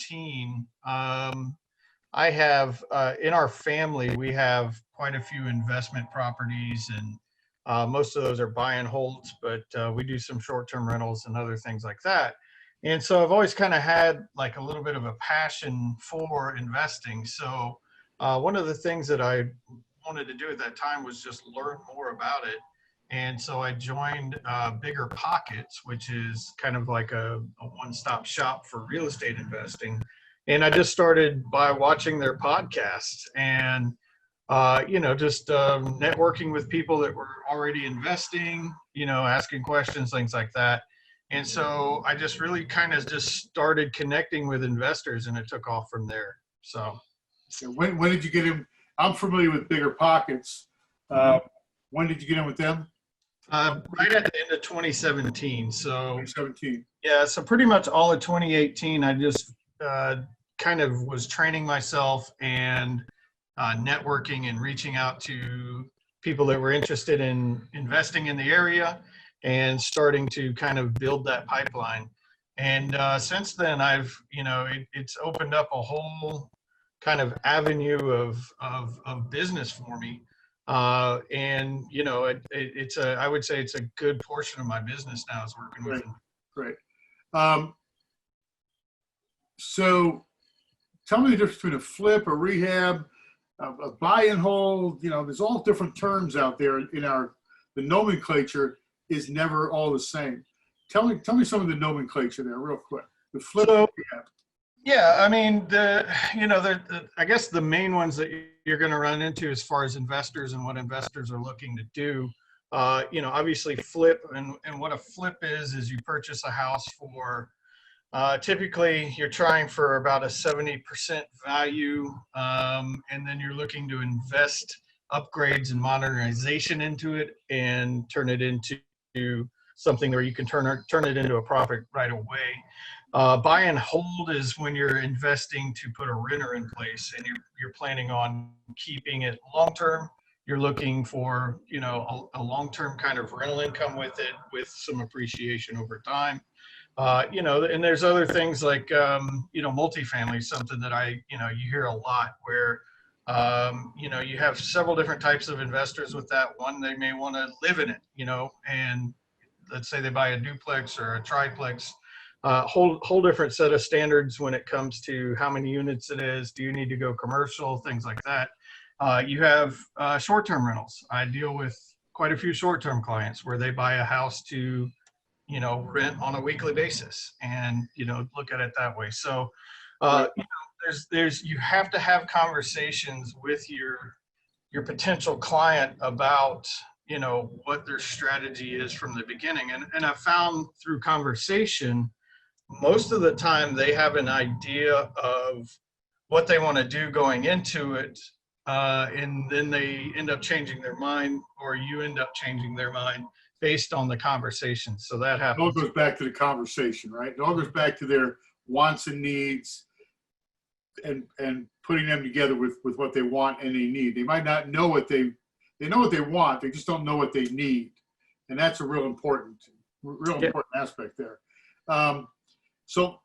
2017, I have in our family, we have quite a few investment properties, and most of those are buy and holds, but we do some short-term rentals and other things like that. And so I've always kind of had like a little bit of a passion for investing. So one of the things that I wanted to do at that time was just learn more about it. And so I joined Bigger Pockets, which is kind of like a one-stop shop for real estate investing. And I just started by watching their podcasts and, just networking with people that were already investing, asking questions, things like that. And so I just really kind of just started connecting with investors, and it took off from there. So when did you get in? I'm familiar with Bigger Pockets. When did you get in with them? Right at the end of 2017. So 2017. Yeah, so pretty much all of 2018, I just kind of was training myself and networking and reaching out to people that were interested in investing in the area and starting to kind of build that pipeline. And since then, it's opened up a whole kind of avenue of business for me. And I would say it's a good portion of my business now is working with them. Great. So tell me the difference between a flip, a rehab, a buy and hold. There's all different terms out there in the nomenclature is never all the same. Tell me some of the nomenclature there real quick. The flip and rehab. Yeah, I mean, I guess the main ones that you're going to run into as far as investors and what investors are looking to do, obviously flip, and what a flip is you purchase a house for, typically you're trying for about a 70% value, and then you're looking to invest upgrades and modernization into it and turn it into something where you can turn it into a profit right away. Buy and hold is when you're investing to put a renter in place and you're planning on keeping it long term. You're looking for a long term kind of rental income with it, with some appreciation over time. And there's other things like multifamily, something that you hear a lot where you have several different types of investors with that. One, they may want to live in it, and let's say they buy a duplex or a triplex. Whole different set of standards when it comes to how many units it is. Do you need to go commercial? Things like that. You have short-term rentals. I deal with quite a few short-term clients where they buy a house to, rent on a weekly basis and, look at it that way. So, you have to have conversations with your potential client about, what their strategy is from the beginning. And I found through conversation, most of the time they have an idea of what they want to do going into it, and then they end up changing their mind, or you end up changing their mind based on the conversation. So that happens. It all goes back to the conversation, right? It all goes back to their wants and needs and putting them together with what they want and they need. They might not know they know what they want, they just don't know what they need. And that's a real important aspect there. So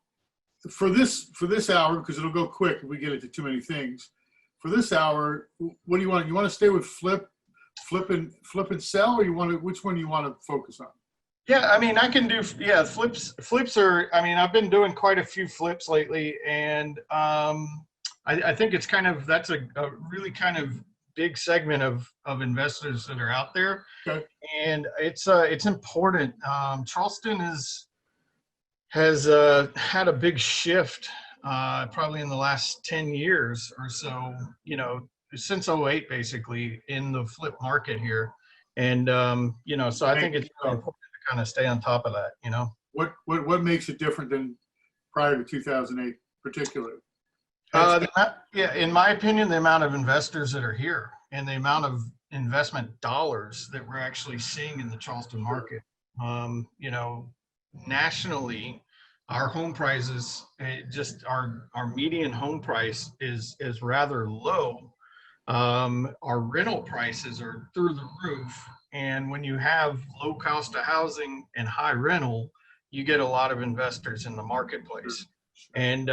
for this hour, because it'll go quick if we get into too many things, for this hour, what do you want? You want to stay with flip and sell, or which one do you want to focus on? Yeah, I mean, I can do, flips. Flips are, I mean, I've been doing quite a few flips lately, and I think it's that's a really kind of big segment of investors that are out there. Okay. And it's important. Charleston has had a big shift, probably in the last 10 years or so, since '08, basically, in the flip market here. And, so I think it's really important to kind of stay on top of that, What makes it different than prior to 2008, particularly? In my opinion, the amount of investors that are here and the amount of investment dollars that we're actually seeing in the Charleston market. Nationally, our home prices, our median home price is rather low. Our rental prices are through the roof. And when you have low cost of housing and high rental, you get a lot of investors in the marketplace. And,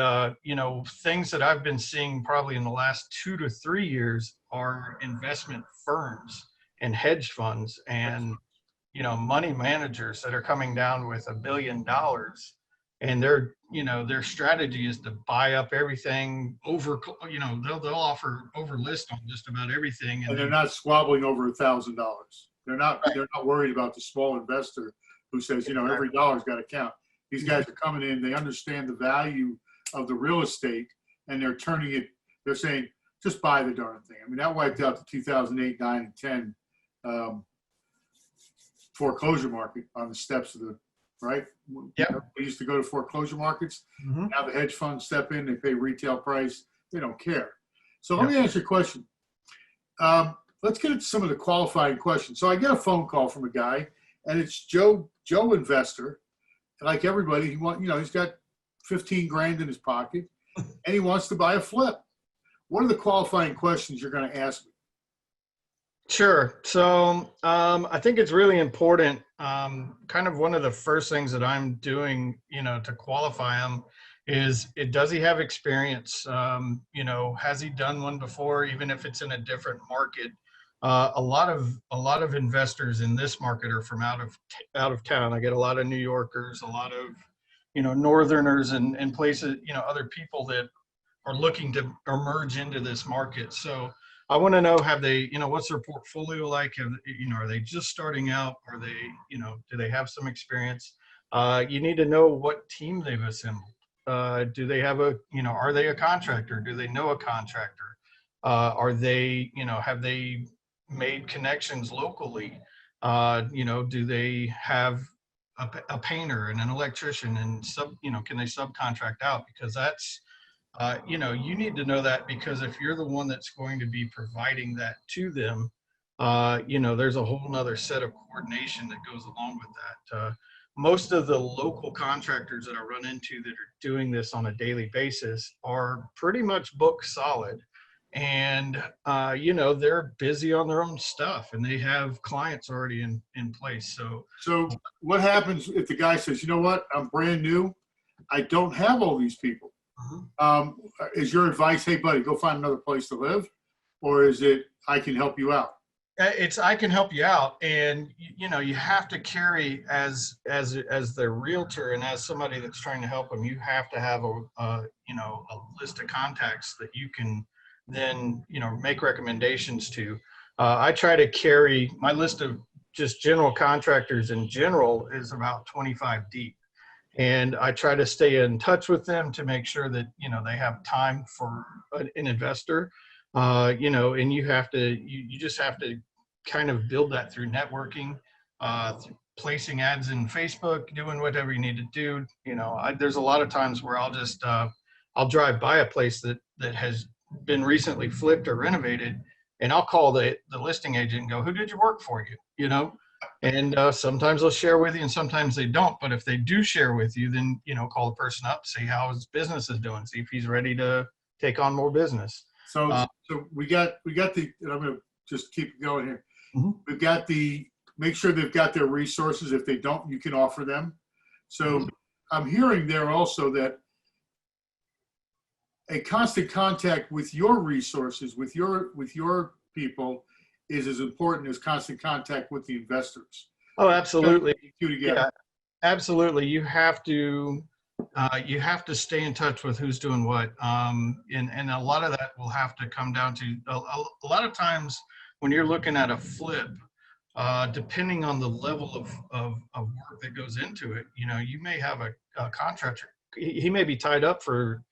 things that I've been seeing probably in the last 2 to 3 years are investment firms and hedge funds and, money managers that are coming down with $1 billion, and their strategy is to buy up everything over, they'll offer over list on just about everything. And they're not squabbling over $1,000. They're not worried about the small investor who says, every dollar's got to count. These guys are coming in, they understand the value of the real estate, and they're turning it, they're saying, just buy the darn thing. I mean, that wiped out the 2008, 9, and 10 foreclosure market on the steps of the, right? Yeah. We used to go to foreclosure markets. Mm-hmm. Now the hedge funds step in, they pay retail price, they don't care. So let me ask you a question. Let's get into some of the qualifying questions. So I get a phone call from a guy, and it's Joe Investor. Like everybody, he's got 15 grand in his pocket, and he wants to buy a flip. What are the qualifying questions you're going to ask me? Sure. So I think it's really important. Kind of one of the first things that I'm doing, to qualify him is, does he have experience? Has he done one before, even if it's in a different market? A lot of investors in this market are from out of town. I get a lot of New Yorkers, a lot of Northerners, and places, other people that are looking to emerge into this market. So I want to know, have they, what's their portfolio like? Are they just starting out? Are they, do they have some experience? You need to know what team they've assembled. Do they have are they a contractor? Do they know a contractor? Are they, have they made connections locally? Do they have a painter and an electrician, and can they subcontract out? Because that's, you need to know that, because if you're the one that's going to be providing that to them, there's a whole nother set of coordination that goes along with that. Most of the local contractors that I run into that are doing this on a daily basis are pretty much booked solid. And, they're busy on their own stuff, and they have clients already in place. So what happens if the guy says, you know what, I'm brand new, I don't have all these people? Is your advice, hey, buddy, go find another place to live? Or is it, I can help you out? It's, I can help you out. And, you have to carry as the realtor and as somebody that's trying to help them, you have to have a list of contacts that you can then, make recommendations to. I try to carry my list of just general contractors in general is about 25 deep. And I try to stay in touch with them to make sure that, they have time for an investor, and you just have to kind of build that through networking, placing ads in Facebook, doing whatever you need to do. There's a lot of times where I'll just, I'll drive by a place that has been recently flipped or renovated, and I'll call the listing agent and go, who did you work for you? And sometimes they'll share with you, and sometimes they don't. But if they do share with you, then, call the person up, see how his business is doing, see if he's ready to take on more business. So we got the, and I'm going to just keep going here. Mm-hmm. We've got make sure they've got their resources. If they don't, you can offer them. So mm-hmm. I'm hearing there also that a constant contact with your resources, with your people, is as important as constant contact with the investors. Oh, absolutely. Yeah, absolutely. You have to stay in touch with who's doing what. And a lot of that will have to come down to a lot of times when you're looking at a flip, depending on the level of work that goes into it, you may have a contractor. He may be tied up for,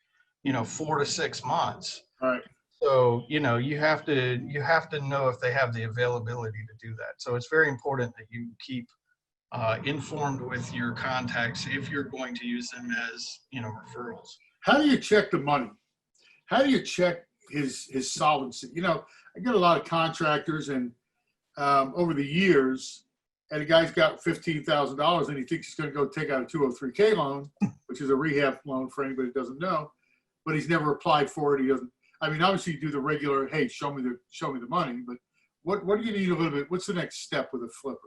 4 to 6 months. All right. So, you have to know if they have the availability to do that. So it's very important that you keep informed with your contacts if you're going to use them as, referrals. How do you check the money? How do you check his solvency? I get a lot of contractors, and over the years, and a guy's got $15,000 and he thinks he's going to go take out a 203K loan, which is a rehab loan for anybody who doesn't know, but he's never applied for it. He doesn't. I mean, obviously you do the regular, hey, show me the money, but what do you need a little bit? What's the next step with a flipper?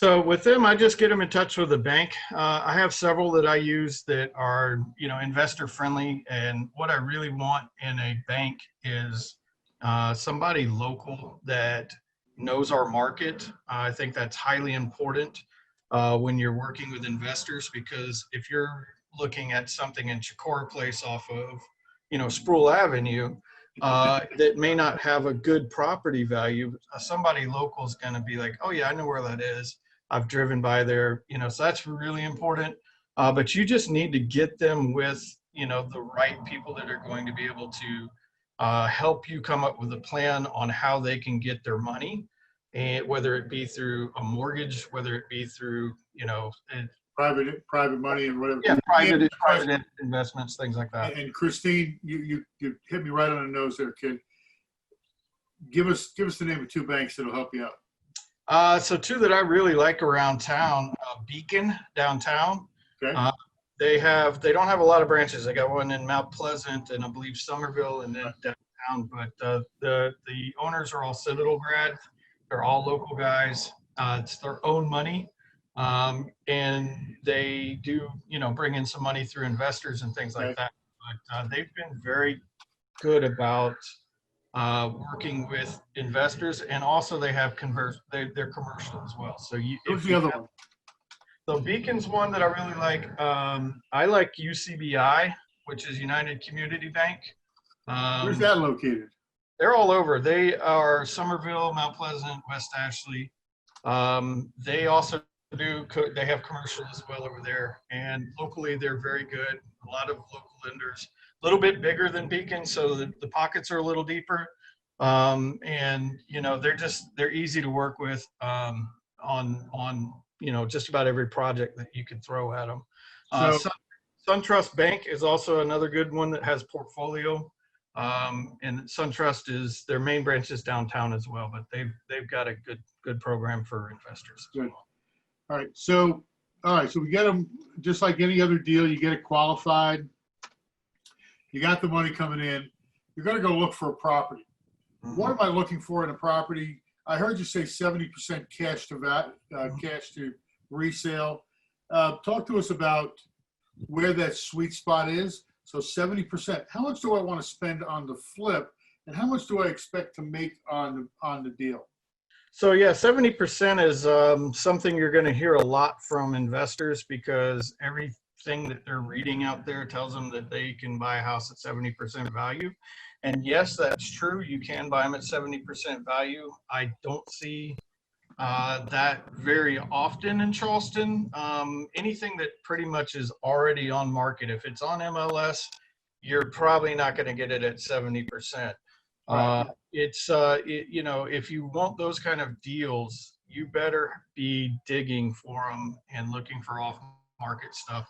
So with them, I just get them in touch with the bank. I have several that I use that are, investor friendly. And what I really want in a bank is somebody local that knows our market. I think that's highly important when you're working with investors, because if you're looking at something in Chicora Place off of, Sproul Avenue, that may not have a good property value, somebody local is going to be like, oh yeah, I know where that is. I've driven by there, so that's really important. But you just need to get them with, the right people that are going to be able to help you come up with a plan on how they can get their money, and whether it be through a mortgage, whether it be through, Private money and whatever. yeah, private investments, things like that. And Christine, you hit me right on the nose there, kid. Give us the name of two banks that'll help you out. So two that I really like around town, Beacon downtown. Okay. They don't have a lot of branches. They got one in Mount Pleasant and I believe Somerville and then downtown. But the owners are all Citadel grads. They're all local guys. It's their own money, and they do bring in some money through investors and things like that. But they've been very good about working with investors, and also they have they're commercial as well. So who's the other one? So Beacon's one that I really like. I like UCBI, which is United Community Bank. Where's that located? They're all over. They are Somerville, Mount Pleasant, West Ashley. They also they have commercial as well over there, and locally they're very good. A lot of local lenders, a little bit bigger than Beacon, so the pockets are a little deeper. And they're easy to work with on just about every project that you could throw at them. SunTrust Bank is also another good one that has portfolio. And SunTrust their main branch is downtown as well, but they've got a good program for investors. Good. All right. So we get them just like any other deal. You get it qualified. You got the money coming in. You're going to go look for a property. Mm-hmm. What am I looking for in a property? I heard you say 70% cash to resale. Talk to us about where that sweet spot is. So 70%. How much do I want to spend on the flip, and how much do I expect to make on the deal? So yeah, 70% is something you're going to hear a lot from investors, because everything that they're reading out there tells them that they can buy a house at 70% value. And yes, that's true. You can buy them at 70% value. I don't see that very often in Charleston. Anything that pretty much is already on market, if it's on MLS, you're probably not going to get it at 70%. Right. If you want those kind of deals, you better be digging for them and looking for off-market stuff.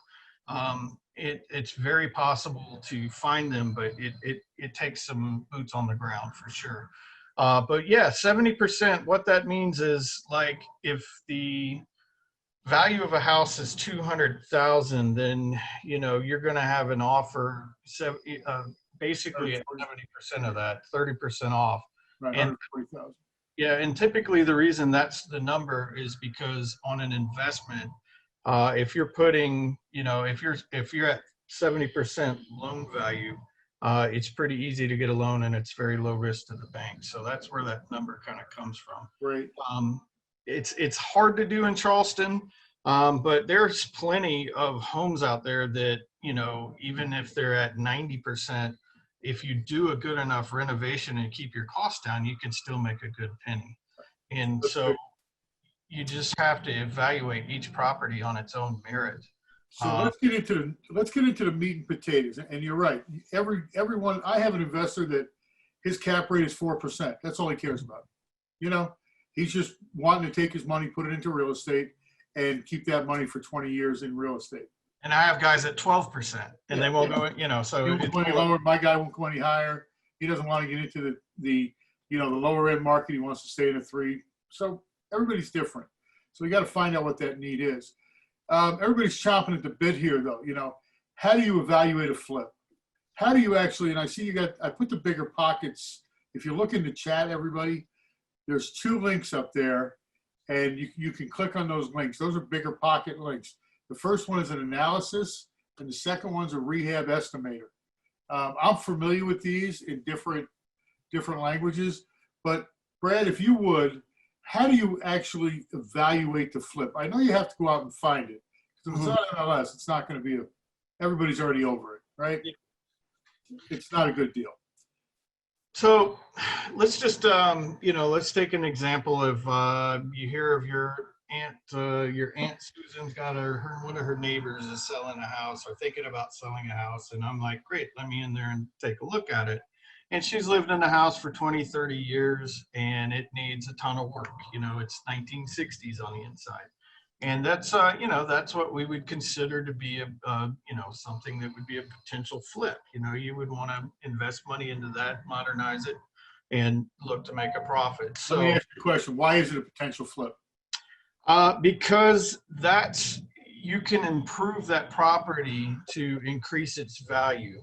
It's very possible to find them, but it takes some boots on the ground for sure. But yeah, 70%, what that means is, like, if the value of a house is 200,000, then, you're going to have an offer, basically at 70% of that, 30% off. Right, and yeah, and typically the reason that's the number is because on an investment, if you're putting, if you're at 70% loan value, it's pretty easy to get a loan, and it's very low risk to the bank. So that's where that number kind of comes from. Right. It's hard to do in Charleston, but there's plenty of homes out there that, even if they're at 90%, if you do a good enough renovation and keep your costs down, you can still make a good penny. And so you just have to evaluate each property on its own merit. So let's get into the meat and potatoes. And you're right. Everyone, I have an investor that his cap rate is 4%. That's all he cares about. He's just wanting to take his money, put it into real estate, and keep that money for 20 years in real estate. And I have guys at 12%, and they won't go, so he won't go any lower. My guy won't go any higher. He doesn't want to get into the lower end market. He wants to stay in a 3. So everybody's different. So we got to find out what that need is. Everybody's chomping at the bit here, though. How do you evaluate a flip? How do you actually? And I see I put the bigger pockets. If you look in the chat, everybody, there's 2 links up there. and you can click on those links. Those are bigger pocket links. The first one is an analysis, and the second one's a rehab estimator. I'm familiar with these in different languages, but Brad, if you would, how do you actually evaluate the flip? I know you have to go out and find it. Because if it's not MLS, it's not going to be everybody's already over it, right? It's not a good deal. So let's just, let's take an example of, you hear of your aunt Susan's got one of her neighbors is selling a house or thinking about selling a house. And I'm like, great, let me in there and take a look at it. And she's lived in the house for 20, 30 years and it needs a ton of work. It's 1960s on the inside. And that's, that's what we would consider to be something that would be a potential flip. You would want to invest money into that, modernize it, and look to make a profit. So let me ask you a question. Why is it a potential flip? Because you can improve that property to increase its value.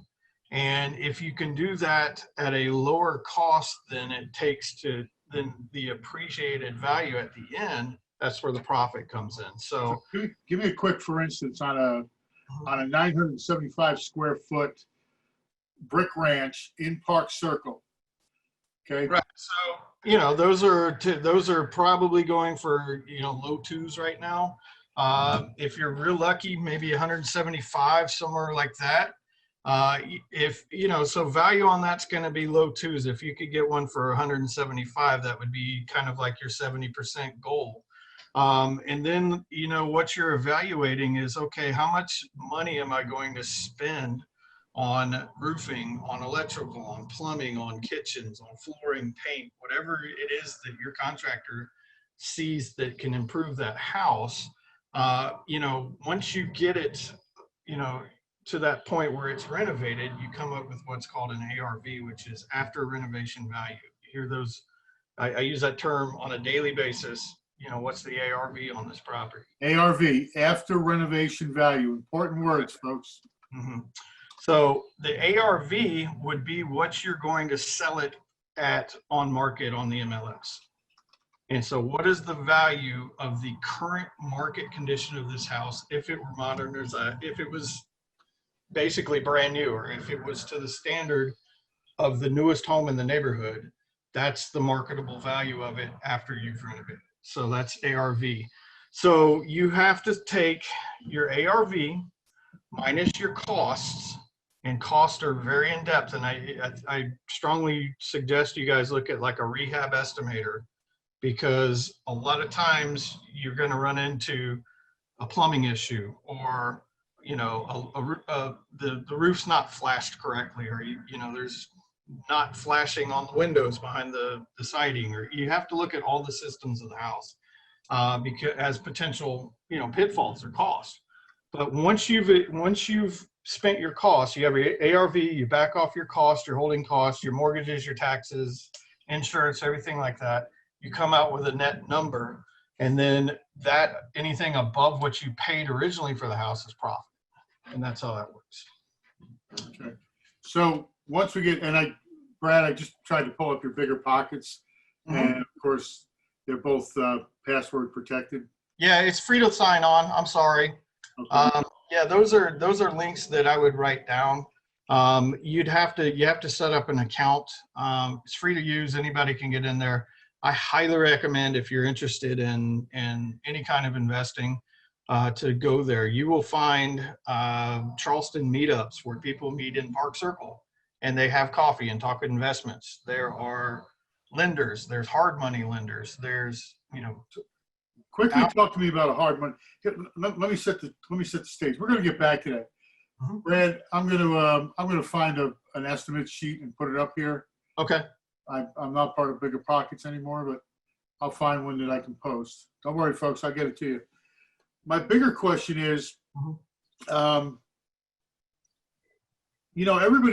And if you can do that at a lower cost than it takes than the appreciated value at the end, that's where the profit comes in. So give me a quick, for instance, on a 975 square foot brick ranch in Park Circle. Okay. Right. So, those are probably going for, low twos right now. If you're real lucky, maybe 175, somewhere like that. So value on that's going to be low twos. If you could get one for 175, that would be kind of like your 70% goal. And then, what you're evaluating is, okay, how much money am I going to spend on roofing, on electrical, on plumbing, on kitchens, on flooring, paint, whatever it is that your contractor sees that can improve that house. Once you get it, to that point where it's renovated, you come up with what's called an ARV, which is after renovation value. You hear those, I use that term on a daily basis. What's the ARV on this property? ARV, after renovation value. Important words, folks. Mm-hmm. So the ARV would be what you're going to sell it at on market on the MLS. And so what is the value of the current market condition of this house if it were modern, if it was basically brand new, or if it was to the standard of the newest home in the neighborhood? That's the marketable value of it after you've renovated. So that's ARV. So you have to take your ARV minus your costs, and costs are very in depth. And I strongly suggest you guys look at like a rehab estimator, because a lot of times you're going to run into a plumbing issue, or the roof's not flashed correctly, or there's not flashing on the windows behind the siding, or you have to look at all the systems of the house because as potential pitfalls or costs. But once you've spent your costs, you have your ARV, you back off your costs, your holding costs, your mortgages, your taxes, insurance, everything like that, you come out with a net number. And then anything above what you paid originally for the house is profit. And that's how that works. Okay. So once we get, Brad, I just tried to pull up your bigger pockets. Mm-hmm. And of course, they're both password protected. Yeah, it's free to sign on. I'm sorry. Okay. Yeah, those are links that I would write down. You have to set up an account. It's free to use. Anybody can get in there. I highly recommend, if you're interested in any kind of investing, to go there. You will find Charleston meetups where people meet in Park Circle and they have coffee and talk investments. There are lenders. There's hard money lenders. There's Quickly talk to me about a hard money. Let me set the stage. We're going to get back to that. Mm-hmm. Brad, I'm going to find an estimate sheet and put it up here. Okay. I'm not part of Bigger Pockets anymore, but I'll find one that I can post. Don't worry, folks. I'll get it to you. My bigger question is, everybody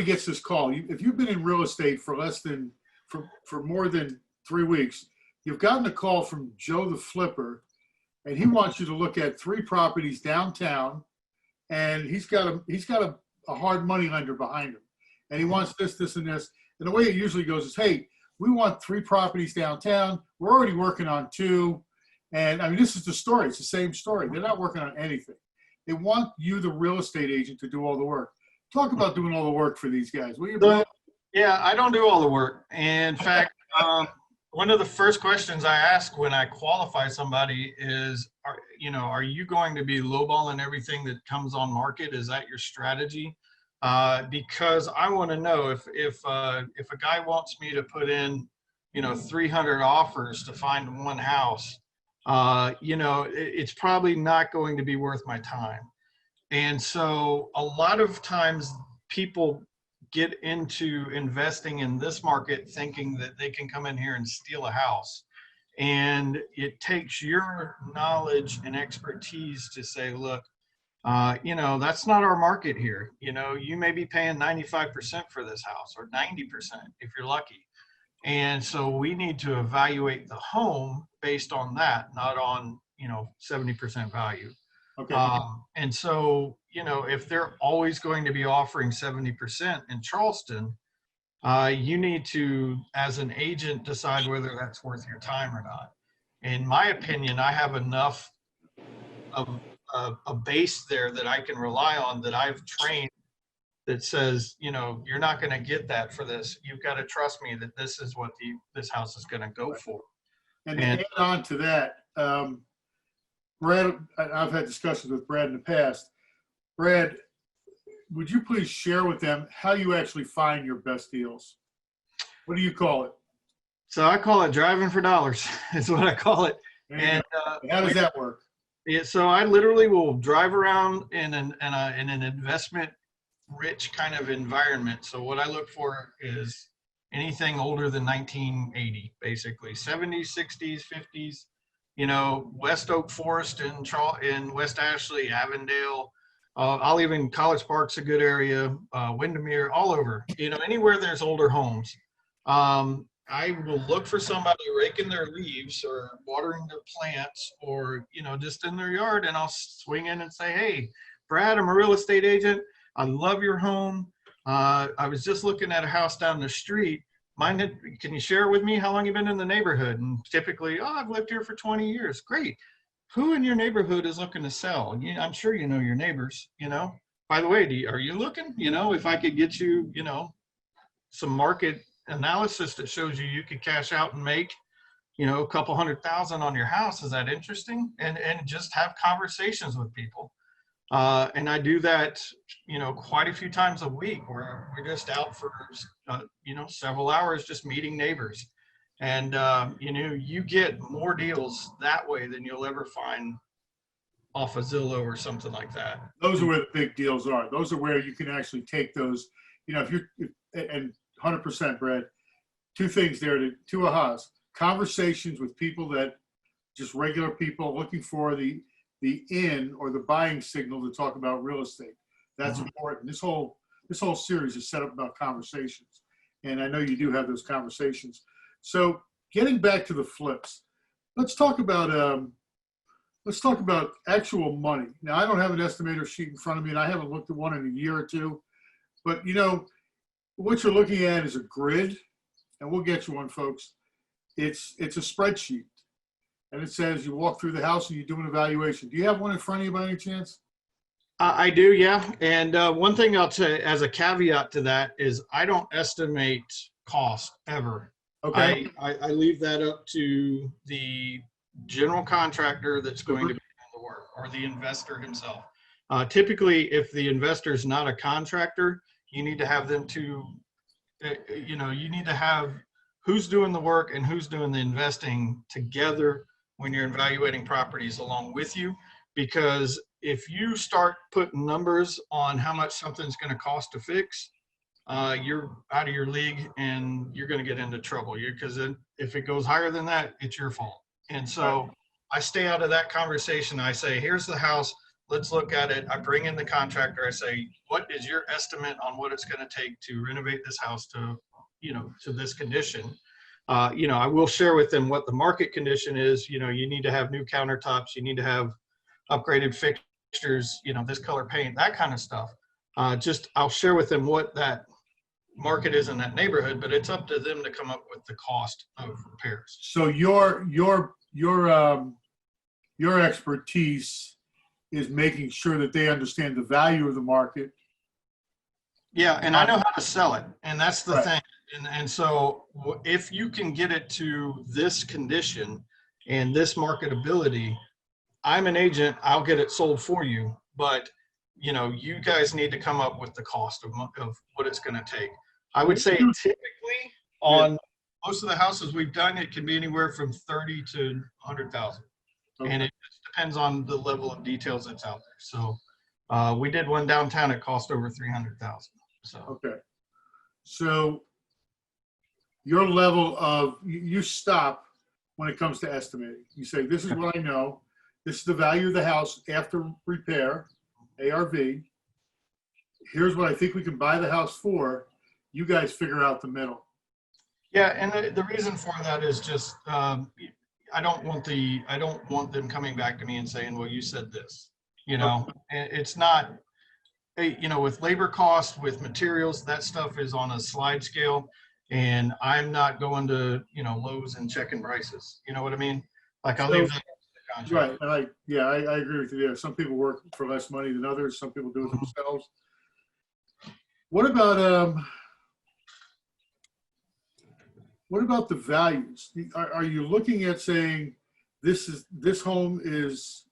gets this call. If you've been in real estate for more than 3 weeks, you've gotten a call from Joe the Flipper, and he wants you to look at 3 properties downtown, and he's got a hard money lender behind him, and he wants this, and this. And the way it usually goes is, hey, we want 3 properties downtown. We're already working on 2. And I mean, this is the story. It's the same story. They're not working on anything. They want you, the real estate agent, to do all the work. Talk about doing all the work for these guys. Will you? So, yeah, I don't do all the work. In fact, one of the first questions I ask when I qualify somebody is, are you going to be lowballing everything that comes on market? Is that your strategy? Because I want to know if a guy wants me to put in, 300 offers to find one house, it's probably not going to be worth my time. And so a lot of times people get into investing in this market thinking that they can come in here and steal a house. And it takes your knowledge and expertise to say, look, that's not our market here. You may be paying 95% for this house or 90% if you're lucky. And so we need to evaluate the home based on that, not on, 70% value. Okay. And so, if they're always going to be offering 70% in Charleston, you need to, as an agent, decide whether that's worth your time or not. In my opinion, I have enough of a base there that I can rely on, that I've trained, that says, you're not going to get that for this. You've got to trust me that this is what this house is going to go for. And to add on to that, Brad, I've had discussions with Brad in the past. Brad, would you please share with them how you actually find your best deals? What do you call it? So I call it driving for dollars. Is what I call it. And how does that work? Yeah, so I literally will drive around in an investment rich kind of environment. So what I look for is anything older than 1980, basically 70s, 60s, 50s. West Oak Forest in West Ashley, Avondale. I'll even College Park's a good area. Windermere, all over. Anywhere there's older homes. I will look for somebody raking their leaves or watering their plants, or just in their yard, and I'll swing in and say, "Hey, Brad, I'm a real estate agent. I love your home. I was just looking at a house down the street. Can you share with me how long you've been in the neighborhood?" And typically, I've lived here for 20 years. Great. Who in your neighborhood is looking to sell? I'm sure you know your neighbors. By the way, are you looking? If I could get you, some market analysis that shows you could cash out and make, a couple $100,000 on your house. Is that interesting? And just have conversations with people. And I do that, quite a few times a week, where we're just out for, several hours just meeting neighbors. And, you get more deals that way than you'll ever find off of Zillow or something like that. Those are where the big deals are. Those are where you can actually take those, and 100%, Brad, two things there, two ahas. Conversations with people, that just regular people looking for the in or the buying signal to talk about real estate. That's important. This whole series is set up about conversations, and I know you do have those conversations. So getting back to the flips, let's talk about actual money. Now, I don't have an estimator sheet in front of me, and I haven't looked at one in a year or two, but what you're looking at is a grid, and we'll get you one, folks. It's a spreadsheet, and it says you walk through the house and you do an evaluation. Do you have one in front of you by any chance? I do, yeah. And one thing I'll say as a caveat to that is I don't estimate cost ever. Okay. I leave that up to the general contractor that's going to be doing the work, or the investor himself. Typically, if the investor is not a contractor, you need to have them you need to have who's doing the work and who's doing the investing together when you're evaluating properties along with you. Because if you start putting numbers on how much something's going to cost to fix, you're out of your league and you're going to get into trouble. Because if it goes higher than that, it's your fault. And so I stay out of that conversation. I say, here's the house. Let's look at it. I bring in the contractor. I say, what is your estimate on what it's going to take to renovate this house to this condition? I will share with them what the market condition is. You need to have new countertops. You need to have upgraded fixtures, this color paint, that kind of stuff. I'll share with them what that market is in that neighborhood, but it's up to them to come up with the cost of repairs. So your your expertise is making sure that they understand the value of the market. Yeah, and I know how to sell it, and that's the Right. thing. And so if you can get it to this condition and this marketability, I'm an agent, I'll get it sold for you. But you guys need to come up with the cost of what it's going to take. I would say typically on most of the houses we've done, it can be anywhere from 30 to 100,000. Okay. And it just depends on the level of details that's out there. So we did one downtown, it cost over 300,000. So Okay. So your level of, you stop when it comes to estimating. You say, this is what I know. This is the value of the house after repair, ARV. Here's what I think we can buy the house for. You guys figure out the middle. yeah, and the reason for that is just I don't want them coming back to me and saying, well, you said this. It's not. With labor costs, with materials, that stuff is on a slide scale, and I'm not going to Lowe's and checking prices. You know what I mean? Like I'll leave that to the contract. Right. And I agree with you there. Some people work for less money than others. Some people do it themselves. What about the values? Are you looking at saying this home is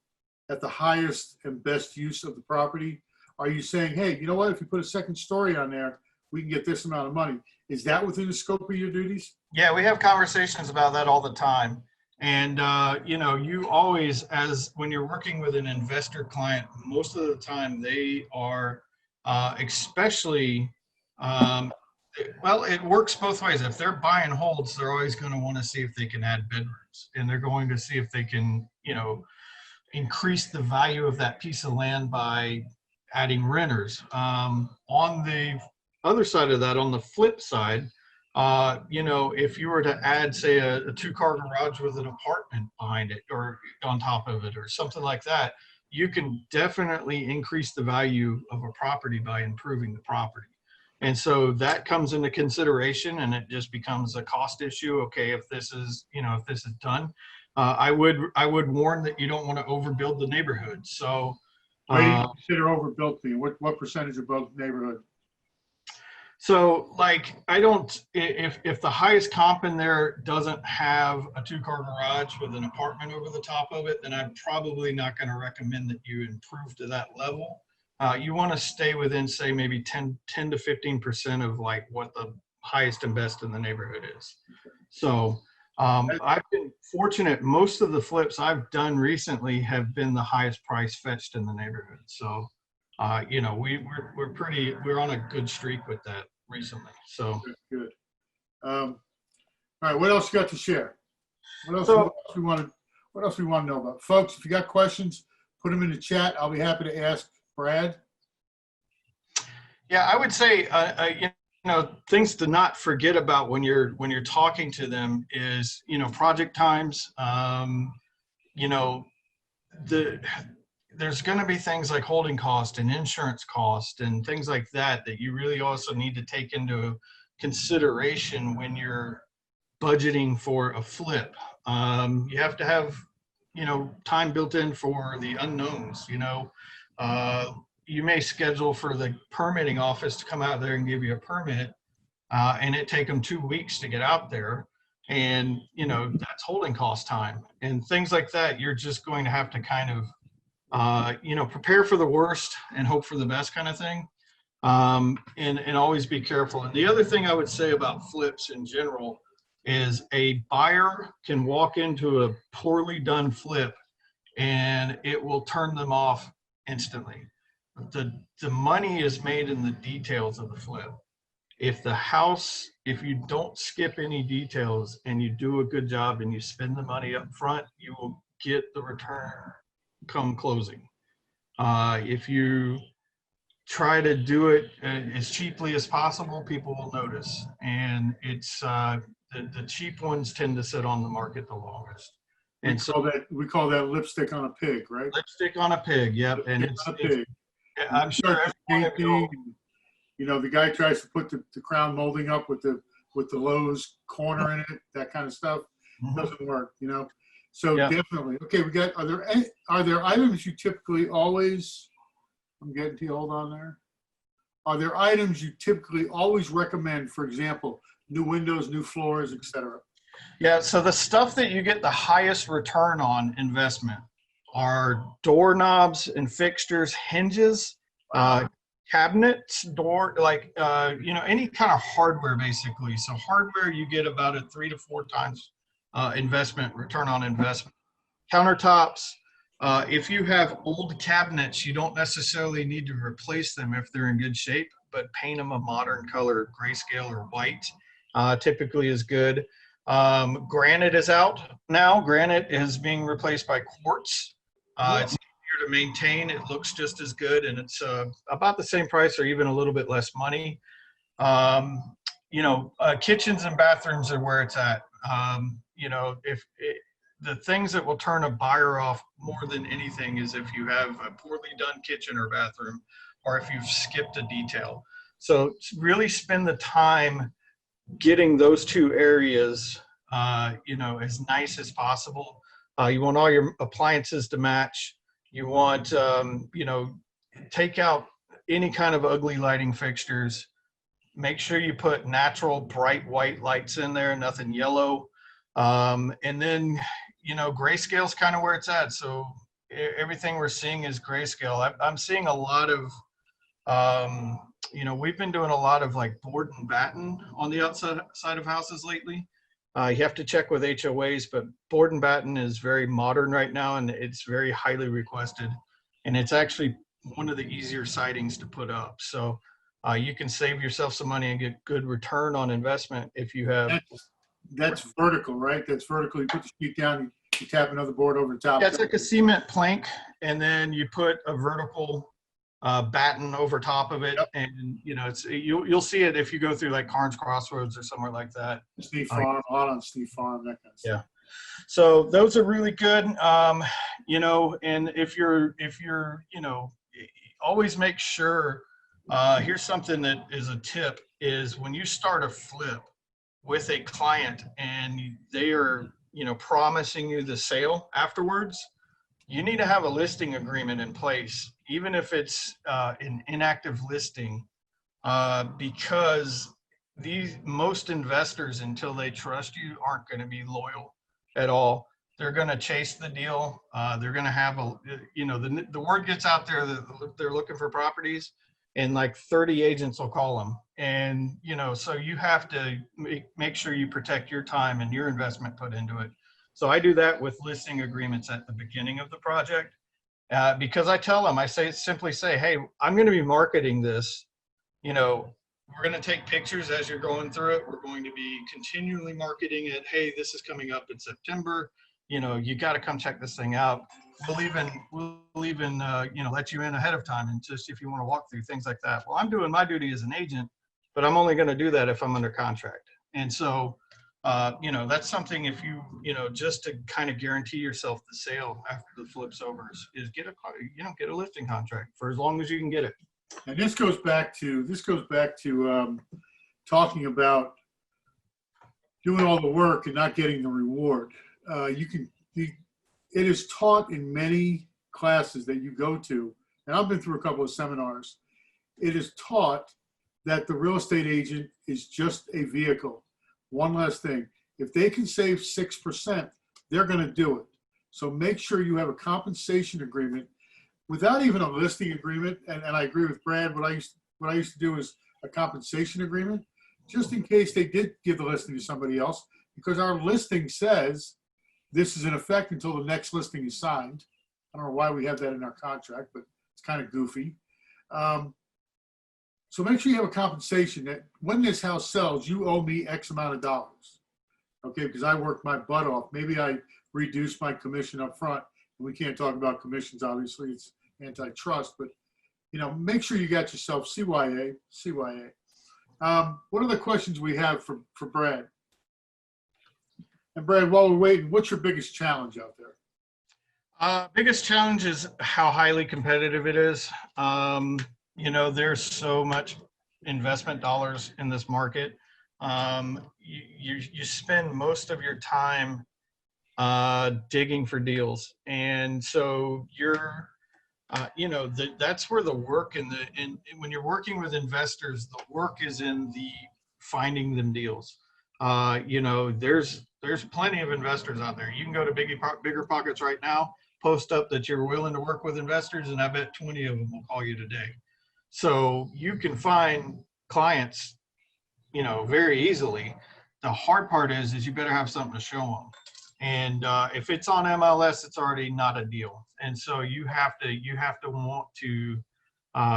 at the highest and best use of the property? Are you saying, hey, you know what? If you put a second story on there, we can get this amount of money. Is that within the scope of your duties? Yeah, we have conversations about that all the time. And, you always, when you're working with an investor client, most of the time they are, especially, well, it works both ways. If they're buying holds, they're always going to want to see if they can add bedrooms, and they're going to see if they can, increase the value of that piece of land by adding renters. On the other side of that, on the flip side, if you were to add, say, a two-car garage with an apartment behind it or on top of it or something like that, you can definitely increase the value of a property by improving the property. And so that comes into consideration, and it just becomes a cost issue. Okay, if this is done, I would warn that you don't want to overbuild the neighborhood. So What do you consider overbuilt being? What percentage of both neighborhood? So if the highest comp in there doesn't have a two-car garage with an apartment over the top of it, then I'm probably not going to recommend that you improve to that level. You want to stay within, say, maybe 10 to 15% of like what the highest and best in the neighborhood is. So I've been fortunate. Most of the flips I've done recently have been the highest price fetched in the neighborhood. So, we're on a good streak with that recently. So good. All right, what else you got to share? What else we want to know about, folks? If you got questions, put them in the chat. I'll be happy to ask Brad. Yeah, I would say things to not forget about when you're talking to them is project times. There's going to be things like holding cost and insurance cost and things like that you really also need to take into consideration when you're budgeting for a flip. You have to have time built in for the unknowns. You may schedule for the permitting office to come out there and give you a permit, and it take them 2 weeks to get out there. And, that's holding cost time and things like that. You're just going to have to kind of, prepare for the worst and hope for the best kind of thing. And always be careful. And the other thing I would say about flips in general is a buyer can walk into a poorly done flip and it will turn them off instantly. The money is made in the details of the flip. If you don't skip any details and you do a good job and you spend the money up front, you will get the return come closing. If you try to do it as cheaply as possible, people will notice. And it's the cheap ones tend to sit on the market the longest. And we call that lipstick on a pig, right? Lipstick on a pig, yep. And I'm sure painting. The guy tries to put the crown molding up with the Lowe's corner in it, that kind of stuff. Doesn't work, So Yeah. definitely. Okay, are there items you typically always, I'm getting to you, hold on there. Are there items you typically always recommend, for example, new windows, new floors, etc.? Yeah, so the stuff that you get the highest return on investment are doorknobs and fixtures, hinges, Wow. cabinets, door, like, any kind of hardware basically. So hardware, you get about a 3 to 4 times investment, return on investment. Countertops, if you have old cabinets, you don't necessarily need to replace them if they're in good shape, but paint them a modern color, grayscale or white, typically is good. Granite is out now. Granite is being replaced by quartz. It's easier to maintain. It looks just as good, and it's about the same price or even a little bit less money. Kitchens and bathrooms are where it's at. If the things that will turn a buyer off more than anything is if you have a poorly done kitchen or bathroom, or if you've skipped a detail. So really spend the time getting those two areas, as nice as possible. You want all your appliances to match. You want, take out any kind of ugly lighting fixtures. Make sure you put natural bright white lights in there, nothing yellow. And then, grayscale is kind of where it's at. So everything we're seeing is grayscale. I'm seeing a lot of, we've been doing a lot of like board and batten on the outside side of houses lately. You have to check with HOAs, but board and batten is very modern right now, and it's very highly requested. And it's actually one of the easier sidings to put up. So you can save yourself some money and get good return on investment if you have. That's vertical, right? That's vertical. You put the sheet down, you tap another board over the top. Yeah, it's like a cement plank, and then you put a vertical batten over top of it. Yep. And you'll see it if you go through like Carnes Crossroads or somewhere like that. Steve Farm, a lot on Steve Farm, that kind of stuff. Yeah. So those are really good. And if you're, always make sure, here's something that is a tip, is when you start a flip with a client and they are, promising you the sale afterwards, you need to have a listing agreement in place, even if it's an inactive listing, because most investors, until they trust you, aren't going to be loyal at all. They're going to chase the deal. They're going to have the word gets out there that they're looking for properties, and like 30 agents will call them. And, so you have to make sure you protect your time and your investment put into it. So I do that with listing agreements at the beginning of the project, because I tell them, simply say, hey, I'm going to be marketing this. We're going to take pictures as you're going through it. We're going to be continually marketing it. Hey, this is coming up in September. You got to come check this thing out. We'll even let you in ahead of time, and just if you want to walk through things like that. Well, I'm doing my duty as an agent, but I'm only going to do that if I'm under contract. And so, that's something, if just to kind of guarantee yourself the sale after the flip's over, is get a listing contract for as long as you can get it. And this goes back to talking about doing all the work and not getting the reward. It is taught in many classes that you go to, and I've been through a couple of seminars. It is taught that the real estate agent is just a vehicle. One last thing, if they can save 6%, they're going to do it. So make sure you have a compensation agreement. Without even a listing agreement, and I agree with Brad, what I used to do is a compensation agreement, just in case they did give the listing to somebody else, because our listing says this is in effect until the next listing is signed. I don't know why we have that in our contract, but it's kind of goofy. So make sure you have a compensation that when this house sells, you owe me X amount of dollars. Okay, because I worked my butt off. Maybe I reduced my commission up front. We can't talk about commissions, obviously, it's antitrust, but make sure you got yourself CYA. What are the questions we have for Brad? And Brad, while we're waiting, what's your biggest challenge out there? Biggest challenge is how highly competitive it is. There's so much investment dollars in this market. You spend most of your time digging for deals. And so that's where the work and when you're working with investors, the work is in the finding them deals. There's plenty of investors out there. You can go to Bigger Pockets right now, post up that you're willing to work with investors, and I bet 20 of them will call you today. So you can find clients, very easily. The hard part is you better have something to show them. And if it's on MLS, it's already not a deal. And so you have to want to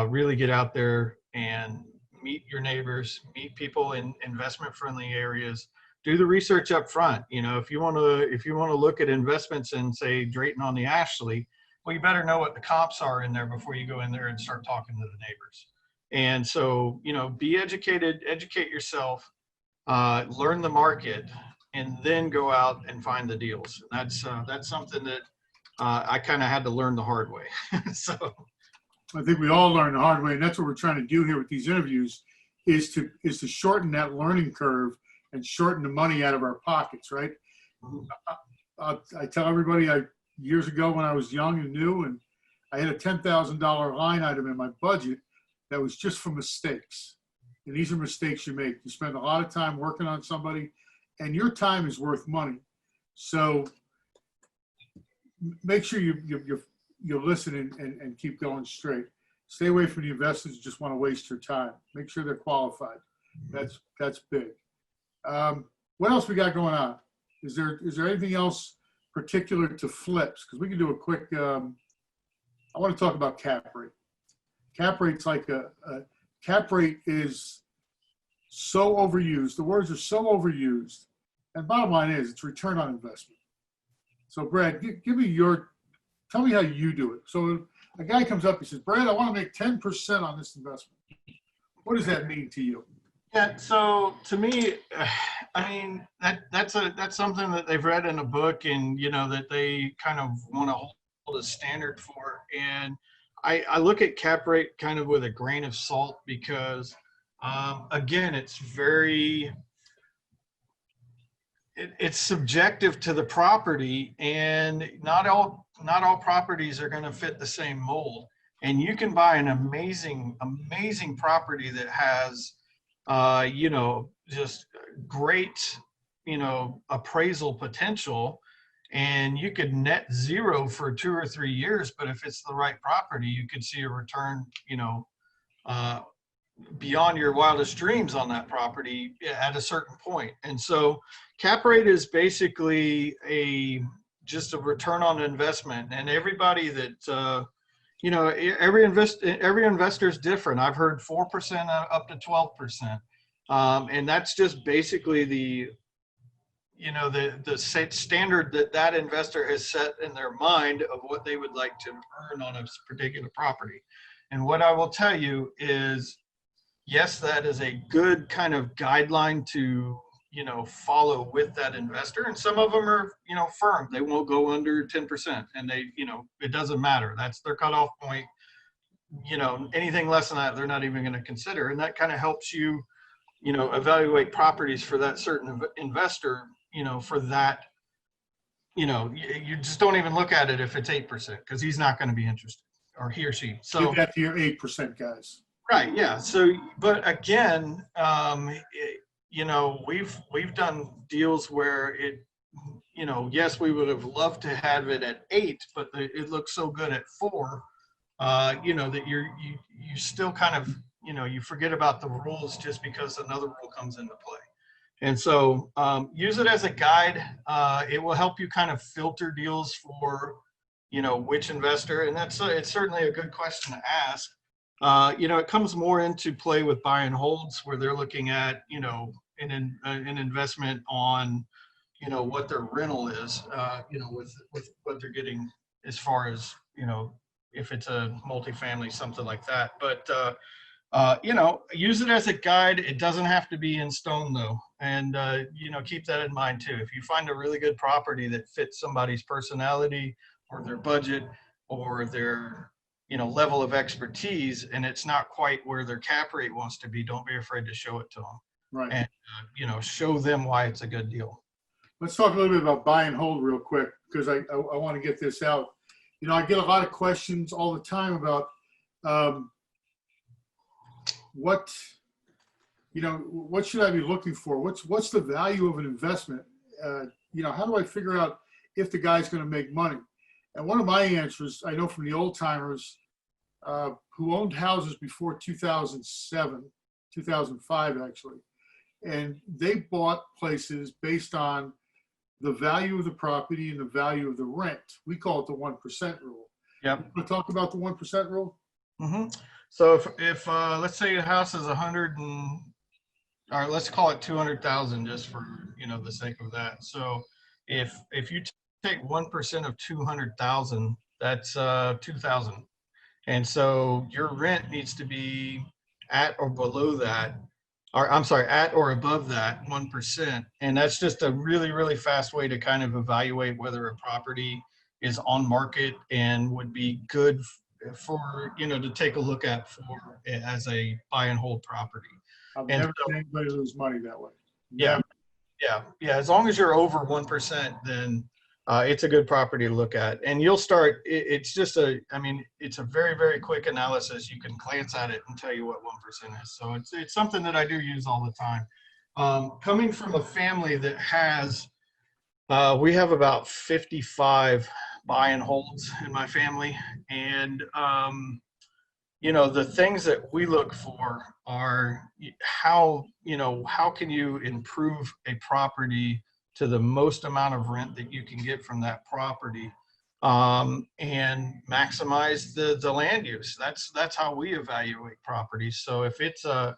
really get out there and meet your neighbors, meet people in investment friendly areas. Do the research up front. If you want to look at investments in, say, Drayton on the Ashley, well, you better know what the comps are in there before you go in there and start talking to the neighbors. And so, be educated, educate yourself, learn the market, and then go out and find the deals. That's something that I kind of had to learn the hard way. So I think we all learn the hard way, and that's what we're trying to do here with these interviews, is to shorten that learning curve and shorten the money out of our pockets, right? I tell everybody, years ago when I was young and new, and I had a $10,000 line item in my budget that was just for mistakes. And these are mistakes you make. You spend a lot of time working on somebody, and your time is worth money. So make sure you listen and keep going straight. Stay away from the investors who just want to waste your time. Make sure they're qualified. That's big. What else we got going on? Is there anything else particular to flips? Because we can do a quick. I want to talk about cap rate. Cap rate's like cap rate is so overused. The words are so overused. And bottom line is, it's return on investment. So Brad, tell me how you do it. So a guy comes up, he says, Brad, I want to make 10% on this investment. What does that mean to you? Yeah, so to me, I mean, that's something that they've read in a book, and that they kind of want to hold a standard for. And I look at cap rate kind of with a grain of salt, because again, it's it's subjective to the property, and not all properties are going to fit the same mold. And you can buy an amazing property that has just great appraisal potential, and you could net zero for 2 or 3 years, but if it's the right property, you could see a return beyond your wildest dreams on that property at a certain point. And so cap rate is basically just a return on investment. And everybody that every investor is different. I've heard 4% up to 12%, and that's just basically the standard that investor has set in their mind of what they would like to earn on a particular property. And what I will tell you is, yes, that is a good kind of guideline to follow with that investor. And some of them are firm. They won't go under 10%, and they it doesn't matter. That's their cutoff point. Anything less than that, they're not even going to consider. And that kind of helps you evaluate properties for that certain investor. For that, you just don't even look at it if it's 8%, because he's not going to be interested, or he or she. So give that to your 8% guys. Right. Yeah. So, but again, we've done deals where yes, we would have loved to have it at 8, but it looks so good at 4, that you still kind of, you forget about the rules just because another rule comes into play. And so use it as a guide. It will help you kind of filter deals for, which investor. And it's certainly a good question to ask. It comes more into play with buy and holds, where they're looking at, an investment on, what their rental is, with what they're getting as far as, if it's a multifamily, something like that. But, use it as a guide. It doesn't have to be in stone though. And, keep that in mind too. If you find a really good property that fits somebody's personality or their budget or their, level of expertise, and it's not quite where their cap rate wants to be, don't be afraid to show it to them. Right. And, show them why it's a good deal. let's talk a little bit about buy and hold real quick, because I want to get this out. You know, I get a lot of questions all the time about what, you know, what should I be looking for? What's the value of an investment? You know, how do I figure out if the guy's going to make money? And one of my answers, I know from the old timers who owned houses before 2007, 2005 actually, and they bought places based on the value of the property and the value of the rent. We call it the 1% rule. Yep. Want to talk about the 1% rule? Mm-hmm. So if let's say your house is or let's call it 200,000 just for, you know, the sake of that. So if you take 1% of 200,000, that's 2,000. And so your rent needs to be at or below that, or I'm sorry, at or above that 1%. And that's just a really, really fast way to kind of evaluate whether a property is on market and would be good for, you know, to take a look at for as a buy and hold property. I've And never so, seen anybody lose money that way. yeah, yeah. As long as you're over 1%, then it's a good property to look at. And you'll start. It's just I mean, it's a very, very quick analysis. You can glance at it and tell you what 1% is. So it's something that I do use all the time. Coming from a family that has, we have about 55 buy and holds in my family, and you know, the things that we look for are how, you know, how can you improve a property to the most amount of rent that you can get from that property, and maximize the land use. That's how we evaluate properties. So if it's a,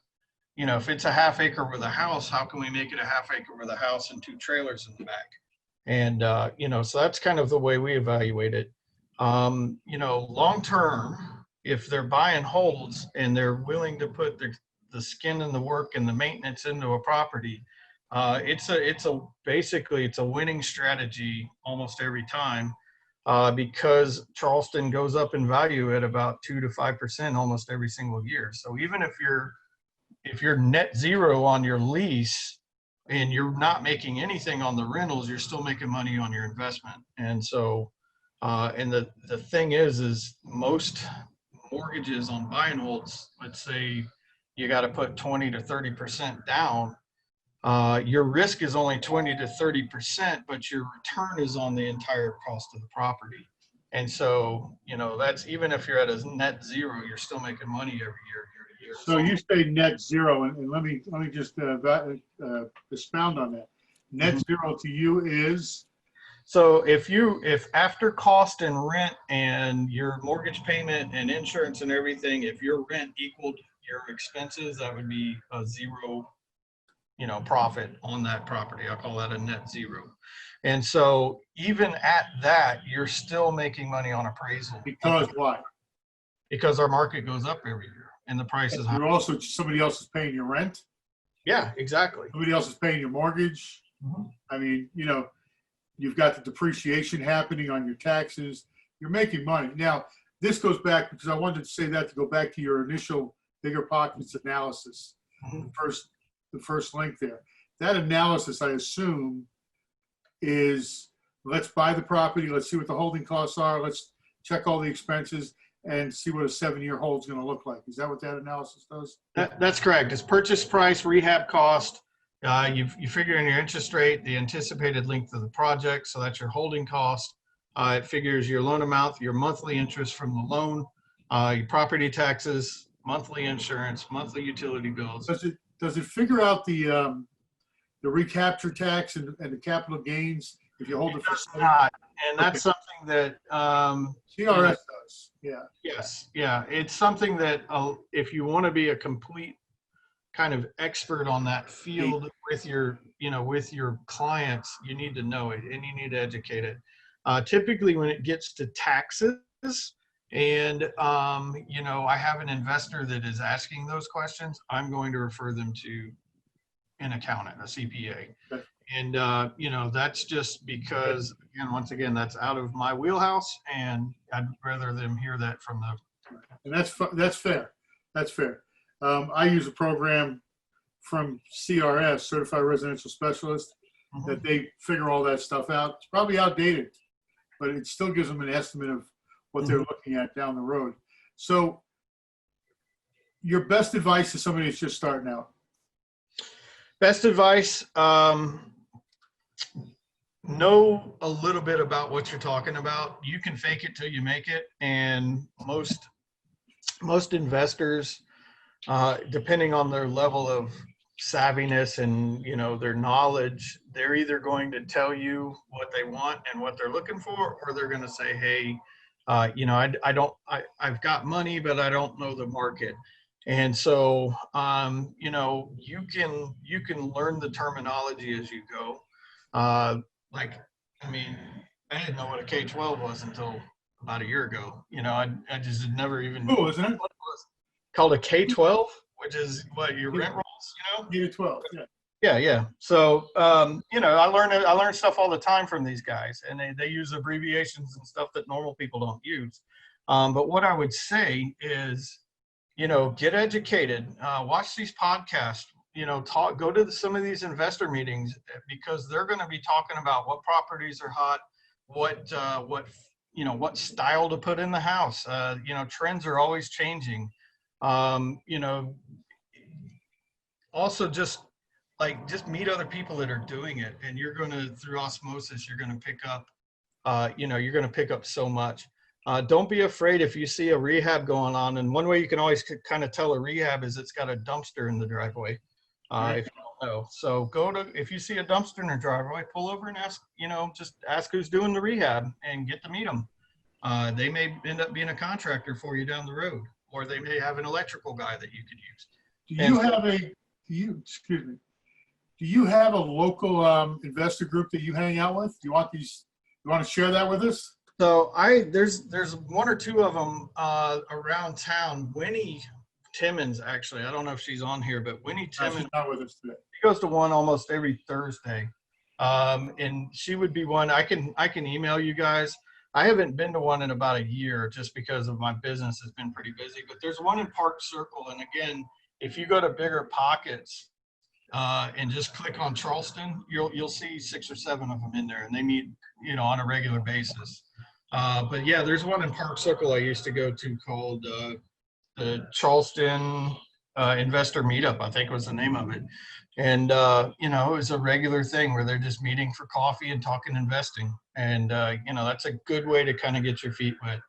you know, if it's a half acre with a house, how can we make it a half acre with a house and 2 trailers in the back? And you know, so that's kind of the way we evaluate it. You know, long term, if they're buying holds and they're willing to put the skin and the work and the maintenance into a property, it's basically it's a winning strategy almost every time, because Charleston goes up in value at about 2 to 5% almost every single year. So even if you're net zero on your lease and you're not making anything on the rentals, you're still making money on your investment. And so and the thing is most mortgages on buy and holds, let's say you got to put 20 to 30% down, your risk is only 20 to 30%, but your return is on the entire cost of the property. And so, you know, that's, even if you're at a net zero, you're still making money every year to year. So you say net zero, and let me just expound on that. Net zero to you is? So if after cost and rent and your mortgage payment and insurance and everything, if your rent equaled your expenses, that would be a zero, you know, profit on that property. I'll call that a net zero. And so even at that, you're still making money on appraisal. Because why? Because our market goes up every year and the price is high. You're also, somebody else is paying your rent. Yeah, exactly. Somebody else is paying your mortgage. Mm-hmm. I mean, you know, you've got the depreciation happening on your taxes. You're making money. Now, this goes back, because I wanted to say that to go back to your initial bigger pockets analysis, Mm-hmm. the first link there. That analysis, I assume, is let's buy the property, let's see what the holding costs are, let's check all the expenses, and see what a 7-year hold is going to look like. Is that what that analysis does? That's correct. It's purchase price, rehab cost. You figure in your interest rate, the anticipated length of the project, so that's your holding cost. It figures your loan amount, your monthly interest from the loan, your property taxes, monthly insurance, monthly utility bills. Does it figure out the recapture tax and the capital gains if you hold it for sale? Not, and that's something that CRS does. Yeah. Yes, yeah, it's something that if you want to be a complete kind of expert on that field with your, you know, with your clients, you need to know it and you need to educate it. Typically when it gets to taxes and, you know, I have an investor that is asking those questions, I'm going to refer them to an accountant, a CPA. Okay. And, you know, that's just because, again, once again, that's out of my wheelhouse and I'd rather them hear that from the. And that's fair. That's fair. I use a program from CRS, Certified Residential Specialist. Mhm. that they figure all that stuff out. It's probably outdated, but it still gives them an estimate of what they're Mhm. looking at down the road. So your best advice to somebody that's just starting out? Best advice, know a little bit about what you're talking about. You can fake it till you make it. And most investors, depending on their level of savviness and their knowledge, they're either going to tell you what they want and what they're looking for, or they're going to say, hey, I've got money, but I don't know the market. And so, you can learn the terminology as you go. Like, I mean, I didn't know what a K-12 was until about a year ago. I just had never even Cool, isn't it? what it was called a K-12, which is what your rent rolls. K to 12. Yeah. Yeah. So, I learned stuff all the time from these guys, and they use abbreviations and stuff that normal people don't use. But what I would say is, get educated, watch these podcasts, go to some of these investor meetings, because they're going to be talking about what properties are hot, what style to put in the house. Trends are always changing. Um, you know, Also just meet other people that are doing it, and you're going to, through osmosis, you're going to pick up, you're going to pick up so much. Don't be afraid if you see a rehab going on. And one way you can always kind of tell a rehab is it's got a dumpster in the driveway. Right. If you don't know, so if you see a dumpster in the driveway, pull over and ask, just ask who's doing the rehab and get to meet them. They may end up being a contractor for you down the road, or they may have an electrical guy that you could use. Do And you have excuse me, do you have a local investor group that you hang out with? Do you want to share that with us? so there's one or two of them around town. Winnie Timmons, actually, I don't know if she's on here, but Winnie Timmons, She's not with us today. she goes to one almost every Thursday. And she would be one. I can email you guys. I haven't been to one in about a year just because of my business has been pretty busy, but there's one in Park Circle. And again, if you go to Bigger Pockets and just click on Charleston, you'll see 6 or 7 of them in there, and they meet, on a regular basis. But yeah, there's one in Park Circle I used to go to called the Charleston Investor Meetup, I think was the name of it. And, it was a regular thing where they're just meeting for coffee and talking investing. And, that's a good way to kind of get your feet wet.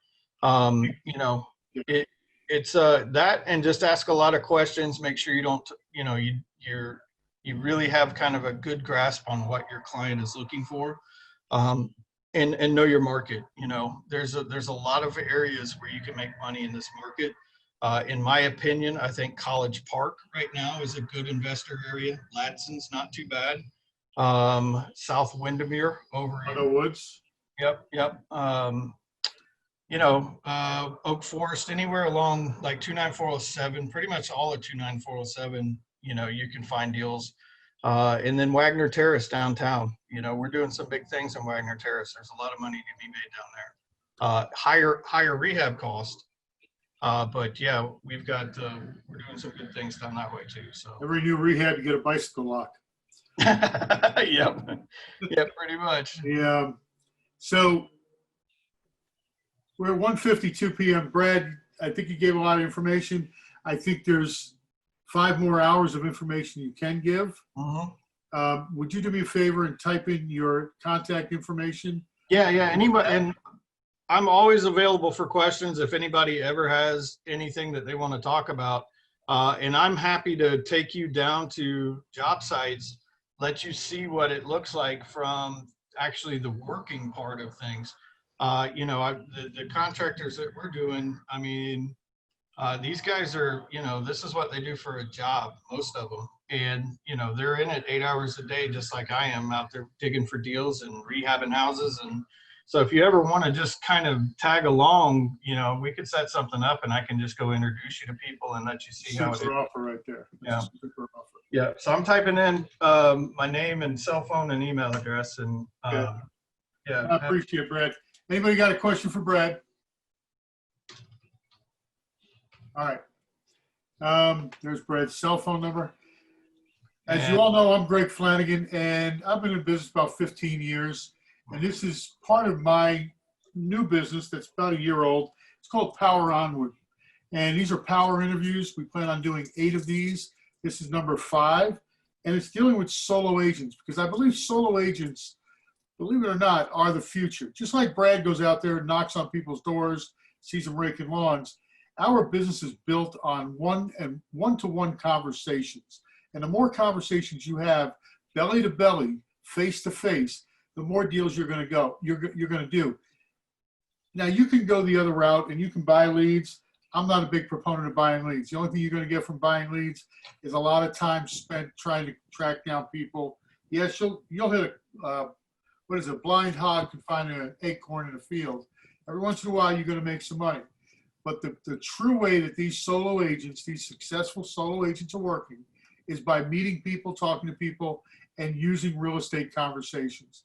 It's that, and just ask a lot of questions. Make sure you don't, you really have kind of a good grasp on what your client is looking for. And know your market. There's a lot of areas where you can make money in this market. In my opinion, I think College Park right now is a good investor area. Ladson's not too bad. South Windermere over On the woods. Yep. Oak Forest, anywhere along like 29407, pretty much all of 29407, you can find deals. And then Wagner Terrace downtown, we're doing some big things in Wagner Terrace. There's a lot of money to be made down there. Higher rehab cost. But yeah, we're doing some good things down that way too. So Every new rehab, you get a bicycle lock. Yep, pretty much. Yeah. So we're at 1:52 p.m. Brad, I think you gave a lot of information. I think there's 5 more hours of information you can give. Would you do me a favor and type in your contact information? Yeah. Anybody, and I'm always available for questions if anybody ever has anything that they want to talk about. And I'm happy to take you down to job sites, let you see what it looks like from actually the working part of things. The contractors that we're doing, I mean, these guys are, this is what they do for a job, most of them. And, they're in it 8 hours a day, just like I am out there digging for deals and rehabbing houses. And so if you ever want to just kind of tag along, we could set something up and I can just go introduce you to people and let you see how it is. Super offer right there. Yeah. Super offer. Yeah. So I'm typing in my name and cell phone and email address. And Yeah. yeah. I appreciate it, Brad. Anybody got a question for Brad? All right. There's Brad's cell phone number. As you all know, I'm Greg Flanagan, and I've been in business about 15 years. And this is part of my new business that's about a year old. It's called Power Onward. And these are power interviews. We plan on doing 8 of these. This is number 5. And it's dealing with solo agents, because I believe solo agents, believe it or not, are the future. Just like Brad goes out there and knocks on people's doors, sees them raking lawns, our business is built on one-to-one conversations. And the more conversations you have, belly to belly, face to face, the more deals you're going to do. Now, you can go the other route and you can buy leads. I'm not a big proponent of buying leads. The only thing you're going to get from buying leads is a lot of time spent trying to track down people. Yes, you'll hit a blind hog can find an acorn in a field. Every once in a while, you're going to make some money. But the true way that these solo agents, these successful solo agents are working is by meeting people, talking to people, and using real estate conversations.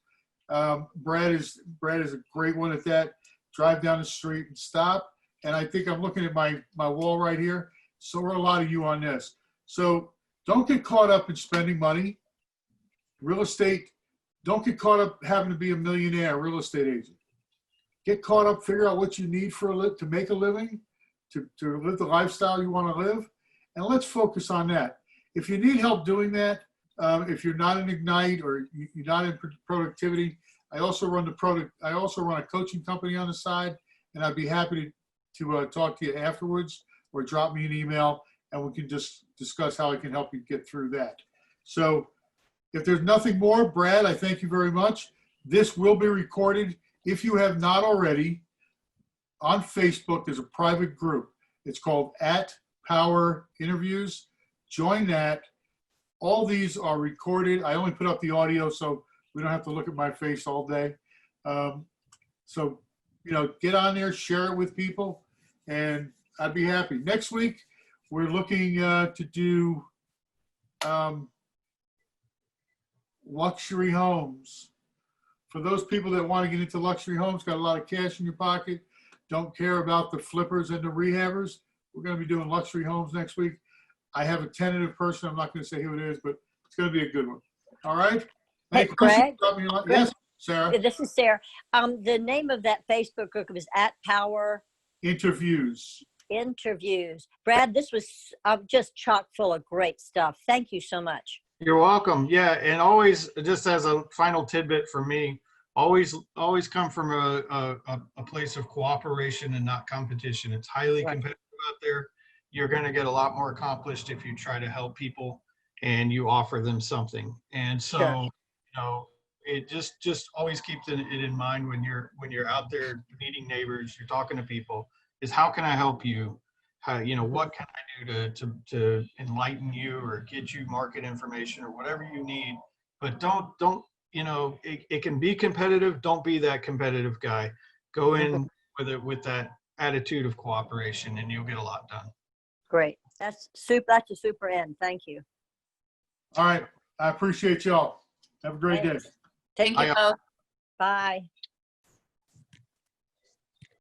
Brad is a great one at that. Drive down the street and stop. And I think I'm looking at my wall right here. So are a lot of you on this. So don't get caught up in spending money. Real estate, don't get caught up having to be a millionaire real estate agent. Get caught up, figure out what you need to make a living, to live the lifestyle you want to live, and let's focus on that. If you need help doing that, if you're not in Ignite or you're not in productivity, I also run a coaching company on the side, and I'd be happy to talk to you afterwards, or drop me an email, and we can just discuss how I can help you get through that. So if there's nothing more, Brad, I thank you very much. This will be recorded. If you have not already, on Facebook, there's a private group. It's called @Power Interviews. Join that. All these are recorded. I only put up the audio, so we don't have to look at my face all day. So, get on there, share it with people, and I'd be happy. Next week, we're looking to do luxury homes. For those people that want to get into luxury homes, got a lot of cash in your pocket, don't care about the flippers and the rehabbers, we're going to be doing luxury homes next week. I have a tentative person. I'm not going to say who it is, but it's going to be a good one. All right? Hey, Greg? Yes, Sarah. This is Sarah. The name of that Facebook group is @Power Interviews. Brad, this was just chock full of great stuff. Thank you so much. You're welcome. Yeah, and always, just as a final tidbit for me, always come from a place of cooperation and not competition. It's highly competitive out there. You're going to get a lot more accomplished if you try to help people and you offer them something. And so, it just always keep it in mind when you're out there meeting neighbors, you're talking to people, is how can I help you? How, what can I do to enlighten you or get you market information or whatever you need? But don't it can be competitive. Don't be that competitive guy. Go in with that attitude of cooperation, and you'll get a lot done. Great. That's a super end. Thank you. All right. I appreciate y'all. Have a great day. Take care. Bye.